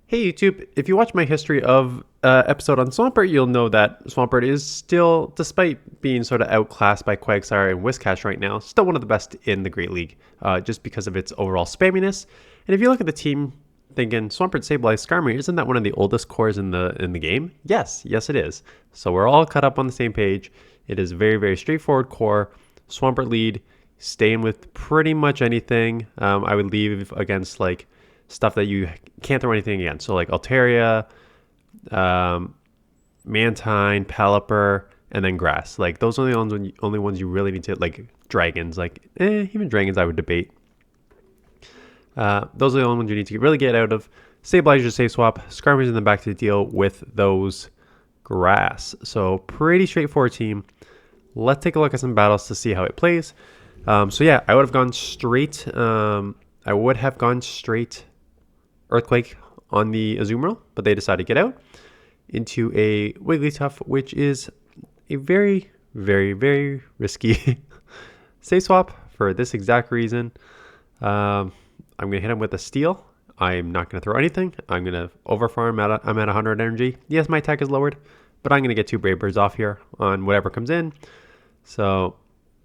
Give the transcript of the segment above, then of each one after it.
Hey YouTube, if you watch my history of episode on Swampert, you'll know that Swampert is still, despite being sort of outclassed by Quagsire and Whiscash right now, still one of the best in the Great League, just because of its overall spamminess. And if you look at the team, thinking Swampert, Sableye, Skarmory, isn't that one of the oldest cores in the game? Yes it is. So we're all cut up on the same page. It is a very, very straightforward core. Swampert lead, staying with pretty much anything. I would leave against like stuff that you can't throw anything against. So like Altaria, Mantine, Pelipper, and then Grass. Like those are the only ones you really need to, like Dragons. Like even Dragons I would debate. Those are the only ones you need to really get out of. Sableye is your safe swap. Skarmory's in the back to deal with those Grass. So pretty straightforward team. Let's take a look at some battles to see how it plays. So yeah, I would have gone straight. Earthquake on the Azumarill, but they decided to get out into a Wigglytuff, which is a very, very, very risky safe swap for this exact reason. I'm going to hit him with a Steel. I'm not going to throw anything. I'm going to overfarm. I'm at 100 energy. Yes, my attack is lowered, but I'm going to get 2 Brave Birds off here on whatever comes in. So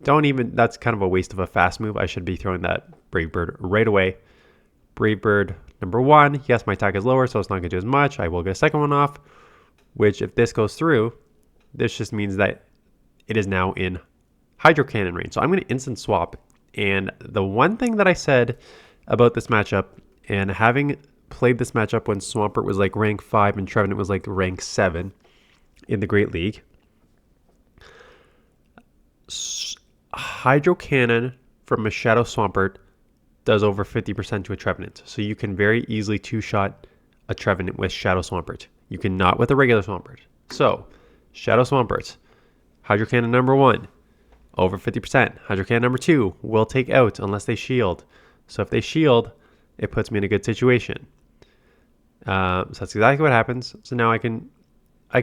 that's kind of a waste of a fast move. I should be throwing that Brave Bird right away. Brave Bird number 1. Yes, my attack is lower, so it's not going to do as much. I will get a second one off, which if this goes through, this just means that it is now in Hydro Cannon range. So I'm going to instant swap. And the one thing that I said about this matchup, and having played this matchup when Swampert was like rank 5 and Trevenant was like rank 7 in the Great League, Hydro Cannon from a Shadow Swampert does over 50% to a Trevenant. So you can very easily two-shot a Trevenant with Shadow Swampert. You cannot with a regular Swampert. So, Shadow Swampert, Hydro Cannon number 1, over 50%. Hydro Cannon number 2 will take out unless they shield. So if they shield, it puts me in a good situation. So that's exactly what happens. So now if I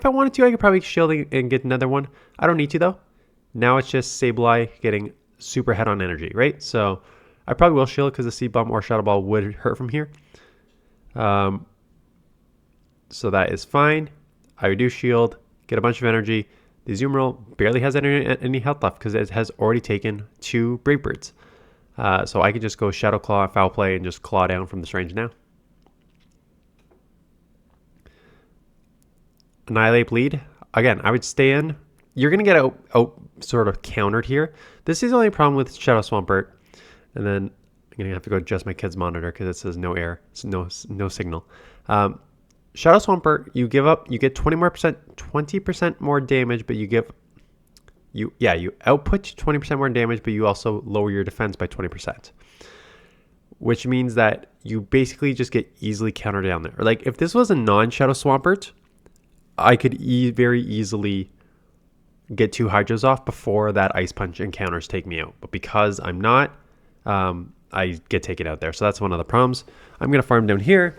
wanted to, I could probably shield and get another one. I don't need to though. Now it's just Sableye getting super head on energy, right? So I probably will shield because the Seed Bomb or Shadow Ball would hurt from here. So that is fine. I would do shield, get a bunch of energy. The Azumarill barely has any health left because it has already taken 2 Brave Birds. So I could just go Shadow Claw, Foul Play, and just claw down from this range now. Annihilate Bleed. Again, I would stay in. You're going to get out sort of countered here. This is the only problem with Shadow Swampert. And then I'm going to have to go adjust my kid's monitor because it says no air. It's no signal. Shadow Swampert, you get 20% more damage, but you output 20% more damage, but you also lower your defense by 20%. Which means that you basically just get easily countered down there. Like if this was a non-Shadow Swampert, I could very easily get 2 Hydros off before that Ice Punch encounters take me out. But because I'm not, I get taken out there. So that's one of the problems. I'm going to farm down here.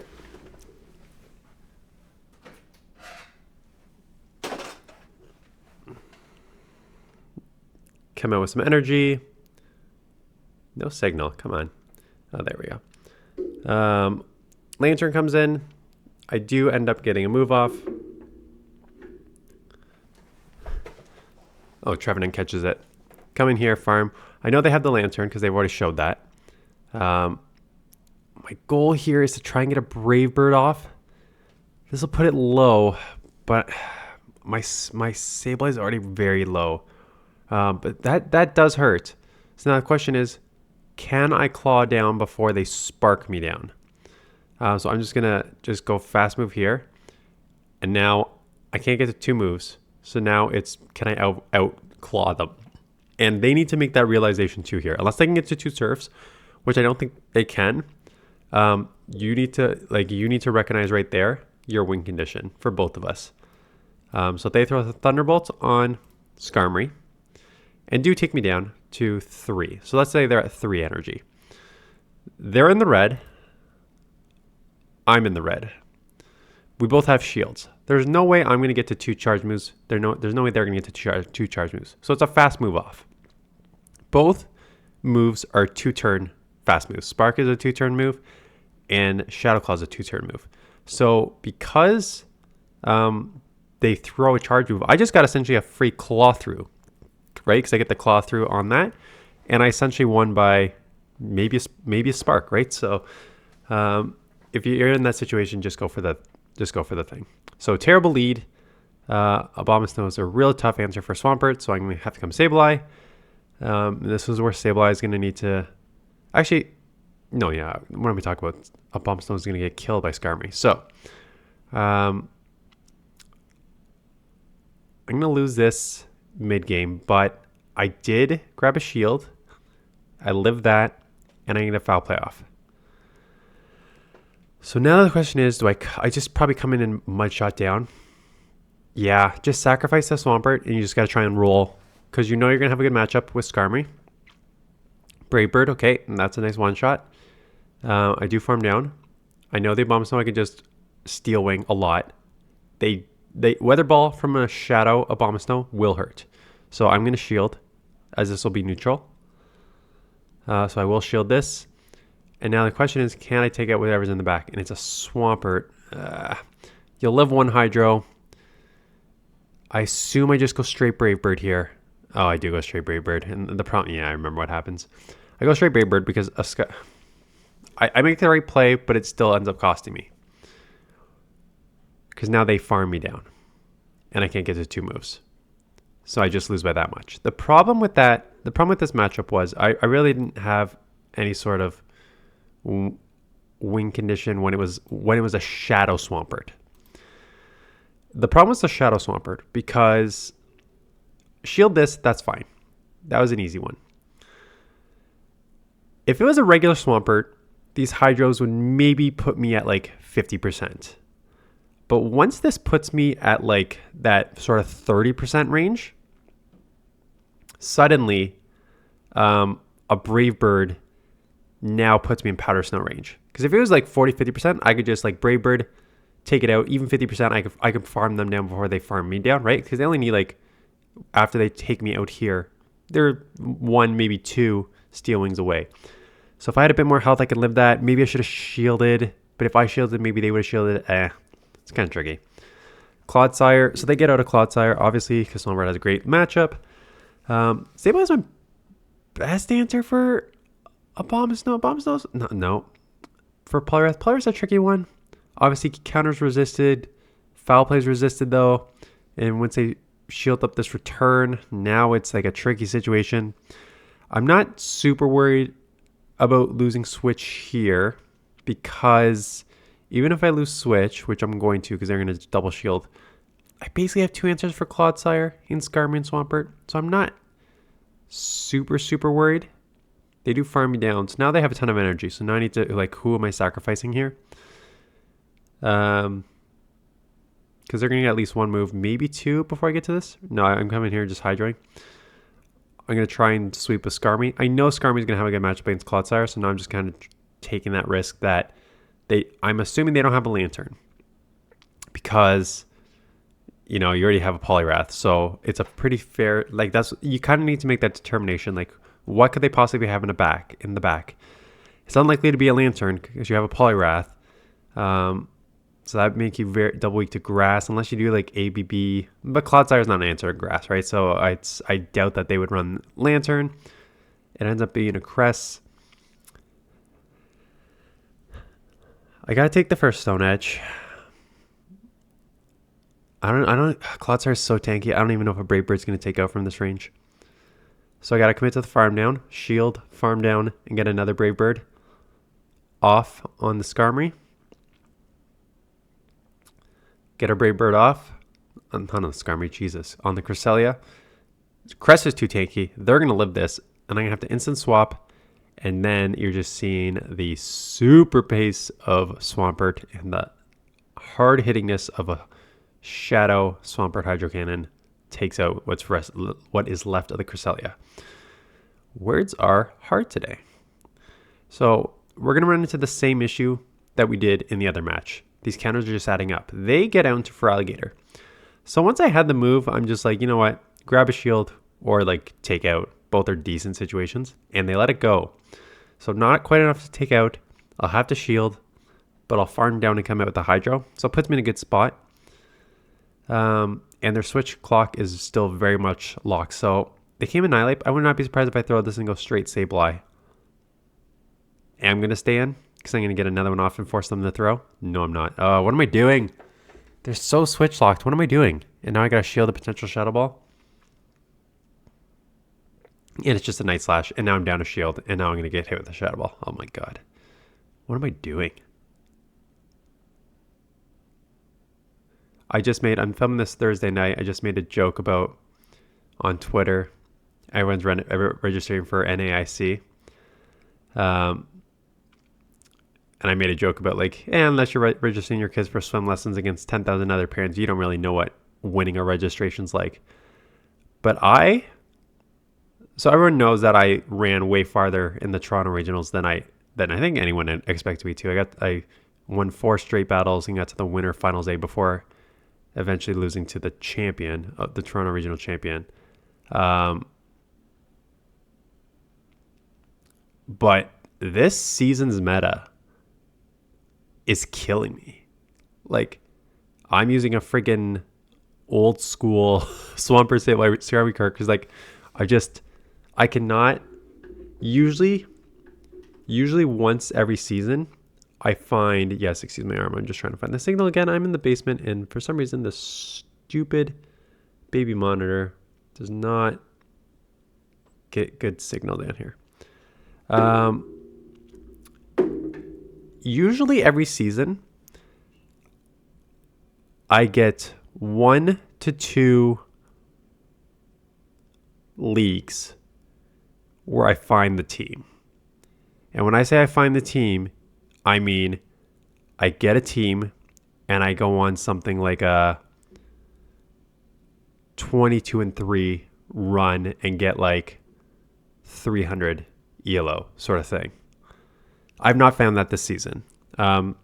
Come out with some energy. No signal. Come on. Oh, there we go. Lantern comes in. I do end up getting a move off. Oh, Trevenant catches it. Come in here, farm. I know they have the Lantern because they've already showed that. My goal here is to try and get a Brave Bird off. This will put it low, but my Sableye is already very low. But that does hurt. So now the question is, can I claw down before they spark me down? So I'm just going to go fast move here. And now I can't get to 2 moves. So now it's, can I out claw them? And they need to make that realization too here. Unless they can get to 2 surfs, which I don't think they can. You need to recognize right there your win condition for both of us. So they throw the Thunderbolt on Skarmory and do take me down to 3. So let's say they're at 3 energy. They're in the red. I'm in the red. We both have shields. There's no way I'm going to get to 2 charge moves. There's no way they're going to get to 2 charge moves. So it's a fast move off. Both moves are 2-turn fast moves. Spark is a 2-turn move. and Shadow Claw is a 2-turn move. So because they throw a charge move, I just got essentially a free claw through, right? Because I get the claw through on that, and I essentially won by maybe a spark, right? So if you're in that situation, just go for the thing. So terrible lead. Abomasnow is a real tough answer for Swampert, so I'm going to have to come Sableye. This is where Sableye is going to need to... Actually, no, yeah. What am I talking about? Abomasnow is going to get killed by Skarmory. So, I'm going to lose this mid-game, but I did grab a shield. I lived that, and I need a foul play off. So now the question is, do I just probably come in and mud shot down? Yeah, just sacrifice the Swampert, and you just got to try and roll, because you know you're going to have a good matchup with Skarmory. Brave Bird, okay, and that's a nice one-shot. I do farm down. I know the Abomasnow I can just Steel Wing a lot. They Weather Ball from a Shadow Abomasnow will hurt. So I'm going to shield, as this will be neutral. So I will shield this. And now the question is, can I take out whatever's in the back? And it's a Swampert. You'll live one Hydro. I assume I just go straight Brave Bird here. Oh, I do go straight Brave Bird. And the problem, yeah, I remember what happens. I go straight Brave Bird because I make the right play, but it still ends up costing me. Because now they farm me down. And I can't get to 2 moves. So I just lose by that much. The problem with this matchup was I really didn't have any sort of win condition when it was a Shadow Swampert. The problem was the Shadow Swampert because shield this, that's fine. That was an easy one. If it was a regular Swampert, these Hydros would maybe put me at like 50%. But once this puts me at like that sort of 30% range, suddenly a Brave Bird now puts me in Powder Snow range. Because if it was like 40-50%, I could just like Brave Bird, take it out. Even 50%, I could farm them down before they farm me down, right? Because they only need like, after they take me out here, they're 1, maybe 2 Steel Wings away. So if I had a bit more health, I could live that. Maybe I should have shielded. But if I shielded, maybe they would have shielded. It's kind of tricky. Clodsire. So they get out of Clodsire, obviously, because Swampert has a great matchup. Sableye is my best answer for Abomasnow. Abomasnow's... No. For Poliwrath. Poliwrath's a tricky one. Obviously, counters resisted. Foul plays resisted, though. And once they shield up this return, now it's like a tricky situation. I'm not super worried about losing Switch here because even if I lose Switch, which I'm going to because they're going to double shield, I basically have 2 answers for Clodsire in Skarmory and Swampert. So I'm not super worried. They do farm me down. So now they have a ton of energy. So now I need to, like, who am I sacrificing here? Because they're going to get at least 1 move, maybe 2 before I get to this. No, I'm coming here just hydroing. I'm going to try and sweep with Skarmory. I know Skarmory's going to have a good matchup against Clodsire, so now I'm just kind of taking that risk that I'm assuming they don't have a Lantern. Because, you know, you already have a Poliwrath, so it's a pretty fair, like, you kind of need to make that determination, like, what could they possibly have in the back? It's unlikely to be a Lantern because you have a Poliwrath. So that would make you very double weak to grass unless you do like ABB. But Clodsire is not an answer to grass, right? So I doubt that they would run Lantern. It ends up being a Cress. I gotta take the first Stone Edge. I don't. Clodsire is so tanky. I don't even know if a Brave Bird's gonna take out from this range. So I gotta commit to the farm down, shield, farm down, and get another Brave Bird off on the Skarmory. Get a Brave Bird off. On the Skarmory, Jesus. On the Cresselia. Cress is too tanky. They're going to live this. And I'm going to have to instant swap. And then you're just seeing the super pace of Swampert and the hard hittingness of a Shadow Swampert Hydro Cannon takes out what is left of the Cresselia. Words are hard today. So we're going to run into the same issue that we did in the other match. These counters are just adding up. They get out into Feraligatr. So once I had the move, I'm just like, you know what? Grab a shield or like take out. Both are decent situations. And they let it go. So not quite enough to take out. I'll have to shield. but I'll farm down and come out with the Hydro. So it puts me in a good spot. And their switch clock is still very much locked. So they came in Annihilape. I would not be surprised if I throw this and go straight Sableye. Am going to stay in because I'm going to get another one off and force them to throw. No, I'm not. What am I doing? They're so switch locked. What am I doing? And now I got to shield a potential Shadow Ball. And it's just a Night Slash. And now I'm down a shield. And now I'm going to get hit with a Shadow Ball. Oh my god. What am I doing? I'm filming this Thursday night. I just made a joke about on Twitter. Everyone's registering for NAIC. And I made a joke about like, unless you're registering your kids for swim lessons against 10,000 other parents, you don't really know what winning a registration's like. But so everyone knows that I ran way farther in the Toronto regionals than I think anyone expected me to. I won 4 straight battles and got to the winter finals A before eventually losing to the champion, the Toronto regional champion. But this season's meta is killing me. Like, I'm using a friggin' old school Swampert Sableye card because like I cannot usually once every season I find, yes, excuse my arm, I'm just trying to find the signal again. I'm in the basement and for some reason the stupid baby monitor does not get good signal down here. Usually every season I get 1 to 2 leagues where I find the team. And when I say I find the team, I mean I get a team and I go on something like a 22-3 run and get like 300 ELO sort of thing. I've not found that this season. And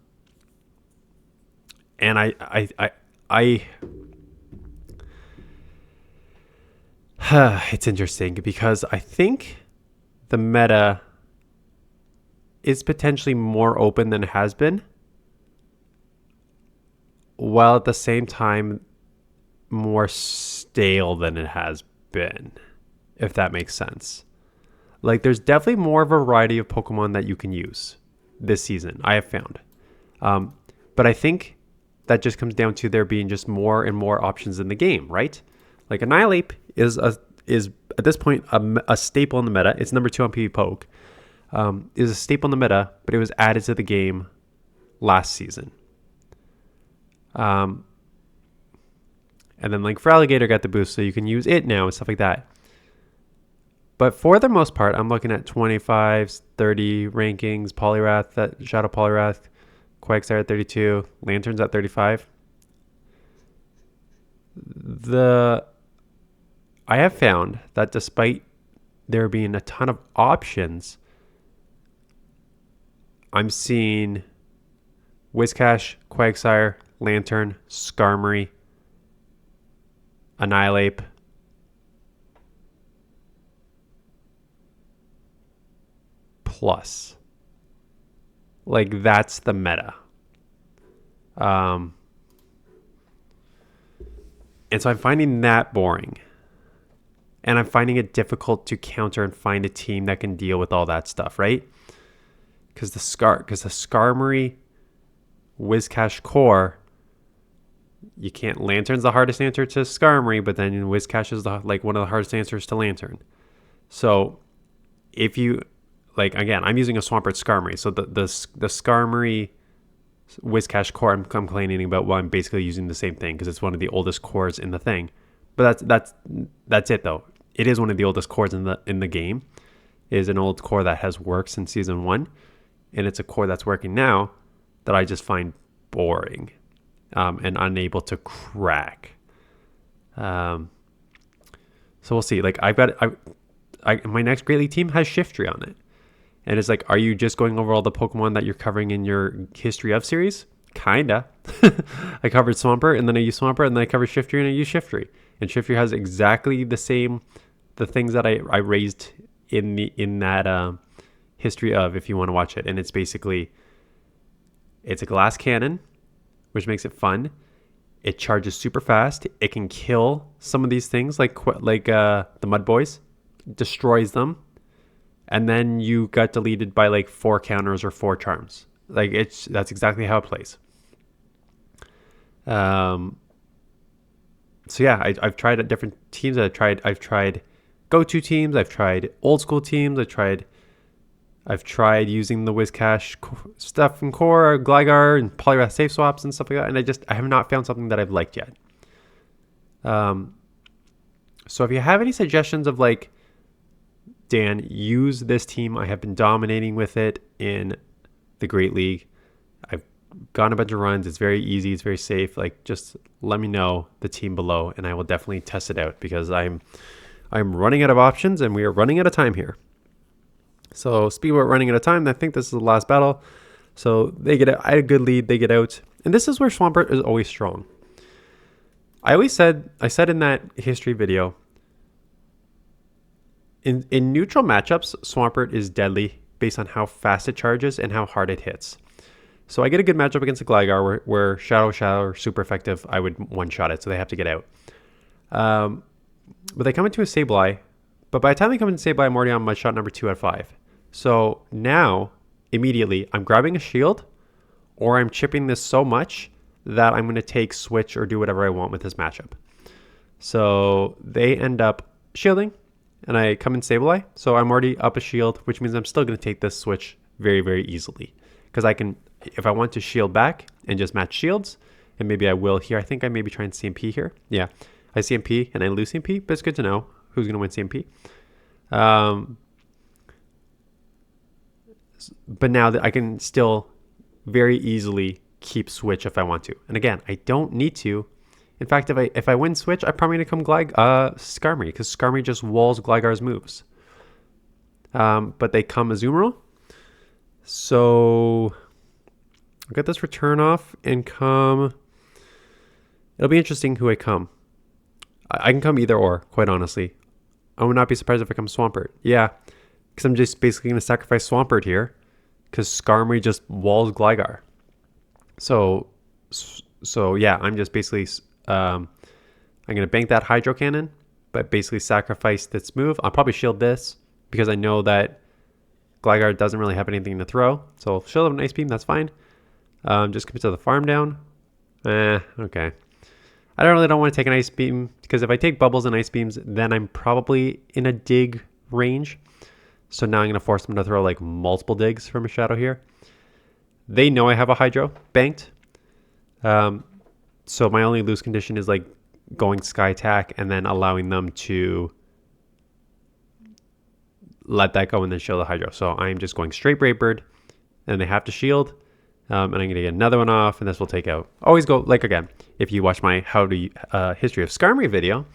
it's interesting because I think the meta is potentially more open than it has been, while at the same time more stale than it has been, if that makes sense. Like, there's definitely more variety of Pokemon that you can use this season, I have found. But I think that just comes down to there being just more and more options in the game, right? Like, Annihilape is at this point a staple in the meta. It's number 2 on PvPoke. Is a staple in the meta, but it was added to the game last season. And then like for Alligator got the boost, so you can use it now and stuff like that. But for the most part, I'm looking at 25s, 30 rankings, Poliwrath, that Shadow Poliwrath, Quagsire at 32, Lanturns at 35. I have found that despite there being a ton of options, I'm seeing Whiscash, Quagsire, Lantern, Skarmory, Annihilape, plus. Like, that's the meta. And so I'm finding that boring. And I'm finding it difficult to counter and find a team that can deal with all that stuff, right? Because the Skarmory Whiscash core, you can't. Lantern's the hardest answer to Skarmory, but then Whiscash is one of the hardest answers to Lantern. So if you like, again, I'm using a Swampert Skarmory, so the Skarmory Whiscash core I'm complaining about, well, I'm basically using the same thing because it's one of the oldest cores in the thing. But that's it though. It is one of the oldest cores in the game. It is an old core that has worked since season 1, and it's a core that's working now that I just find boring and unable to crack. So we'll see. Like, my next Great League team has Shiftry on it, and it's like, are you just going over all the Pokemon that you're covering in your History of series? Kinda. I covered Swampert, and then I used Swampert, and then I covered Shiftry, and I used Shiftry. And Shiftry has exactly the things that I raised in that History of, if you want to watch it. And it's basically It's a glass cannon, which makes it fun. It charges super fast. It can kill some of these things like the MUDBOYs, destroys them, and then you got deleted by like 4 counters or 4 charms. Like that's exactly how it plays. So yeah, I've tried different teams. I've tried go-to teams. I've tried old school teams. I've tried using the Whiscash stuff from Core, Gligar, and Poliwrath safe swaps and stuff like that. And I have not found something that I've liked yet. So if you have any suggestions of like, Dan, use this team. I have been dominating with it in the Great League. I've gone a bunch of runs. It's very easy. It's very safe. Like, just let me know the team below, and I will definitely test it out because I'm running out of options, and we are running out of time here. So speaking about running out of time, I think this is the last battle. So they get out. I had a good lead. They get out, and this is where Swampert is always strong. I said in that history video, in neutral matchups, Swampert is deadly based on how fast it charges and how hard it hits. So I get a good matchup against a Gligar where Shadow are super effective. I would one-shot it, so they have to get out. But they come into a Sableye, but by the time they come into Sableye, I'm already on my shot number 2 at 5. So now, immediately, I'm grabbing a shield, or I'm chipping this so much that I'm going to take switch or do whatever I want with this matchup. So they end up shielding, and I come in Sableye. So I'm already up a shield, which means I'm still going to take this switch very, very easily. Because I can, if I want to shield back and just match shields, and maybe I will here. I think I maybe try and CMP here. Yeah, I CMP and I lose CMP, but it's good to know who's going to win CMP. But now that I can still very easily keep switch if I want to. And again, I don't need to. In fact, if I win switch, I'm probably going to come Skarmory, because Skarmory just walls Gligar's moves. But they come Azumarill. So I'll get this return off and come. It'll be interesting who I come. I can come either or, quite honestly. I would not be surprised if I come Swampert. Yeah, because I'm just basically going to sacrifice Swampert here because Skarmory just walls Gligar. So yeah, I'm just basically I'm going to bank that Hydro Cannon, but basically sacrifice this move. I'll probably shield this because I know that Gligar doesn't really have anything to throw. So shield up an Ice Beam, that's fine. Just commit to the farm down. Okay. I don't want to take an Ice Beam because if I take Bubbles and Ice Beams, then I'm probably in a dig range. So now I'm going to force them to throw like multiple digs from a Shadow here. They know I have a Hydro banked. So my only lose condition is like going Sky Attack and then allowing them to let that go and then show the Hydro. So I'm just going straight Brave Bird, and they have to shield. And I'm going to get another one off, and this will take out. Always go, like again, if you watch my history of Skarmory video,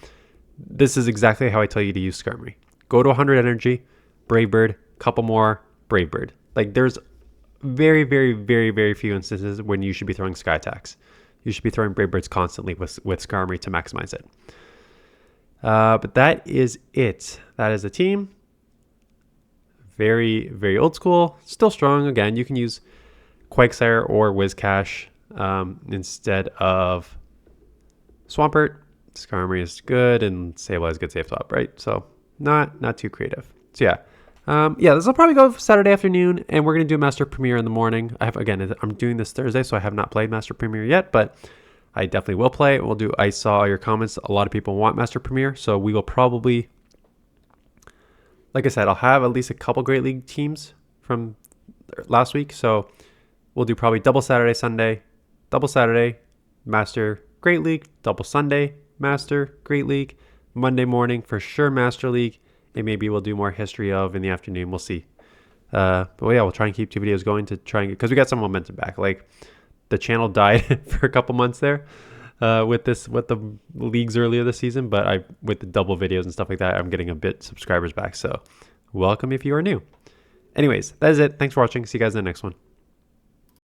this is exactly how I tell you to use Skarmory. Go to 100 energy, Brave Bird, couple more, Brave Bird. Like there's very, very, very, very few instances when you should be throwing Sky Attacks. You should be throwing Brave Birds constantly with Skarmory to maximize it. But that is it. That is the team. Very, very old school. Still strong. Again, you can use Quagsire or Whiscash instead of Swampert. Skarmory is good, and Sableye is good safe swap, right? So not too creative. So yeah, this will probably go Saturday afternoon, and we're gonna do Master Premiere in the morning. I'm doing this Thursday, so I have not played Master Premiere yet, but I definitely will play. I saw your comments. A lot of people want Master Premiere, so we will probably, like I said, I'll have at least a couple Great League teams from last week, so we'll do probably double Saturday, Sunday, double Saturday, Master Great League, double Sunday, Master Great League, Monday morning for sure Master League, and maybe we'll do more history of in the afternoon. We'll see. But yeah, we'll try and keep 2 videos going to try and because we got some momentum back. Like the channel died for a couple months there with the leagues earlier this season, but with the double videos and stuff like that, I'm getting a bit subscribers back. So welcome if you are new. Anyways, that is it. Thanks for watching. See you guys in the next one.